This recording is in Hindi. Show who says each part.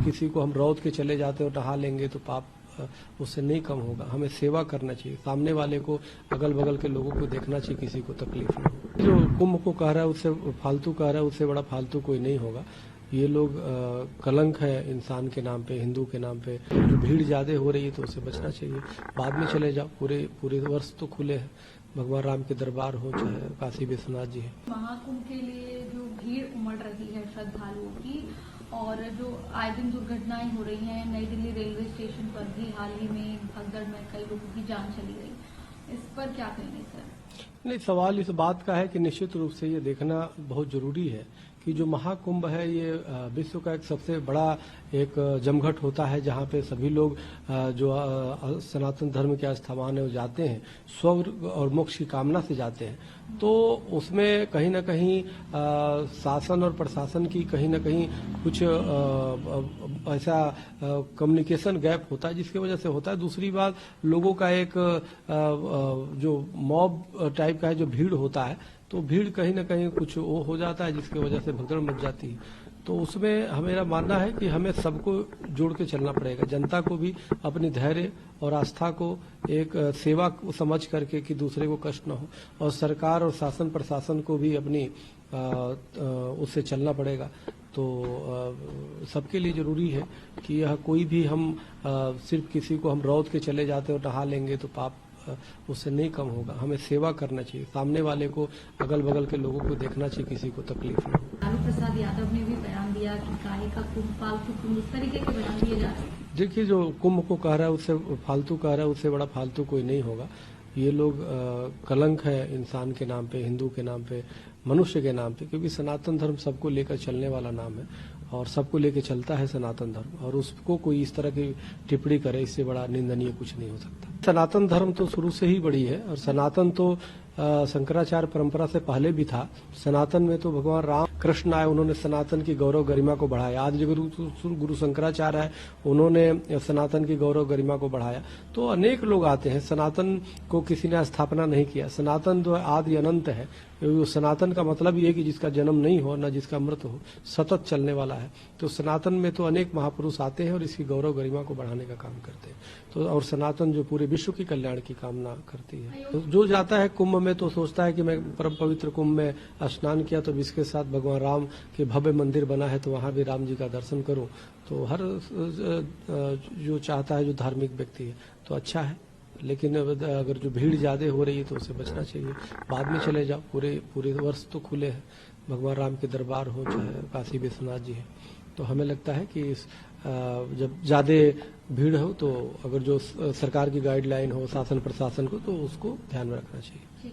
Speaker 1: किसी को हम रौद के चले जाते और नहा लेंगे तो पाप उससे नहीं कम होगा। हमें सेवा करना चाहिए, सामने वाले को, अगल बगल के लोगों को देखना चाहिए, किसी को तकलीफ ना हो। जो कुंभ को कह रहा है उससे फालतू कह रहा है, उससे बड़ा फालतू कोई नहीं होगा। ये लोग कलंक है इंसान के नाम पे, हिंदू के नाम पे। जो भीड़ ज्यादा हो रही है तो उससे बचना चाहिए। बाद में चले जाओ, पूरे वर्ष तो खुले हैं, भगवान राम के दरबार हो चाहे काशी विश्वनाथ जी है।
Speaker 2: महाकुंभ के लिए जो भीड़ उमड़ रही है श्रद्धालुओं की, और जो आए दिन दुर्घटनाएं हो रही हैं, नई दिल्ली रेलवे स्टेशन पर भी हाल ही में भगदड़ में कई लोगों की जान चली गई, इस पर क्या कहेंगे सर?
Speaker 1: नहीं, सवाल इस बात का है कि निश्चित रूप से ये देखना बहुत जरूरी है कि जो महाकुंभ है ये विश्व का एक सबसे बड़ा एक जमघट होता है, जहाँ पे सभी लोग जो सनातन धर्म के आस्थावान है वो जाते हैं, स्वर्ग और मोक्ष की कामना से जाते हैं। तो उसमें कहीं ना कहीं शासन और प्रशासन की कहीं ना कहीं कुछ ऐसा कम्युनिकेशन गैप होता है, जिसकी वजह से होता है। दूसरी बात, लोगों का एक जो मॉब टाइप का है, जो भीड़ होता है, तो भीड़ कहीं ना कहीं कुछ वो हो जाता है, जिसकी वजह से भगदड़ मच जाती है। तो उसमें मेरा मानना है कि हमें सबको जोड़ के चलना पड़ेगा, जनता को भी अपनी धैर्य और आस्था को एक सेवा समझ करके कि दूसरे को कष्ट न हो, और सरकार और शासन प्रशासन को भी अपनी उससे चलना पड़ेगा। तो सबके लिए जरूरी है कि यह कोई भी हम सिर्फ किसी को हम रौद के चले जाते और नहा लेंगे तो पाप उससे नहीं कम होगा। हमें सेवा करना चाहिए, सामने वाले को, अगल बगल के लोगों को देखना चाहिए, किसी को तकलीफ ना हो।
Speaker 2: लालू प्रसाद यादव ने भी बयान दिया कि काहे का कुंभ, फालतू कुंभ, इस तरीके के बयान दिए जा रहे हैं।
Speaker 1: देखिए, जो कुंभ को कह रहा है उससे फालतू कह रहा है, उससे बड़ा फालतू कोई नहीं होगा। ये लोग कलंक है इंसान के नाम पे, हिंदू के नाम पे, मनुष्य के नाम पे, क्योंकि सनातन धर्म सबको लेकर चलने वाला नाम है और सबको लेकर चलता है सनातन धर्म, और उसको कोई इस तरह की टिप्पणी करे, इससे बड़ा निंदनीय कुछ नहीं हो सकता। सनातन धर्म तो शुरू से ही बड़ी है, और सनातन तो शंकराचार्य परंपरा से पहले भी था। सनातन में तो भगवान राम कृष्ण आए, उन्होंने सनातन की गौरव गरिमा को बढ़ाया। आदि गुरु शंकराचार्य है, उन्होंने सनातन की गौरव गरिमा को बढ़ाया। तो अनेक लोग आते हैं, सनातन को किसी ने स्थापना नहीं किया। सनातन जो आदि अनंत है, सनातन का मतलब ये है कि जिसका जन्म नहीं हो, न जिसका मृत हो, सतत चलने वाला है। तो सनातन में तो अनेक महापुरुष आते हैं और इसकी गौरव गरिमा को बढ़ाने का काम करते हैं। तो और सनातन जो पूरे विश्व की कल्याण की कामना करती है। तो जो जाता है कुंभ में तो सोचता है कि मैं परम पवित्र कुंभ में स्नान किया तो इसके साथ भगवान राम के भव्य मंदिर बना है, तो वहां भी राम जी का दर्शन करूं। तो हर जो चाहता है, जो धार्मिक व्यक्ति है, तो अच्छा है। लेकिन अगर जो भीड़ ज्यादा हो रही है तो उससे बचना चाहिए। बाद में चले जाओ, पूरे वर्ष तो खुले हैं, भगवान राम के दरबार हो चाहे काशी विश्वनाथ जी है। तो हमें लगता है कि जब ज्यादा भीड़ हो तो अगर जो सरकार की गाइडलाइन हो शासन प्रशासन को, तो उसको ध्यान में रखना चाहिए।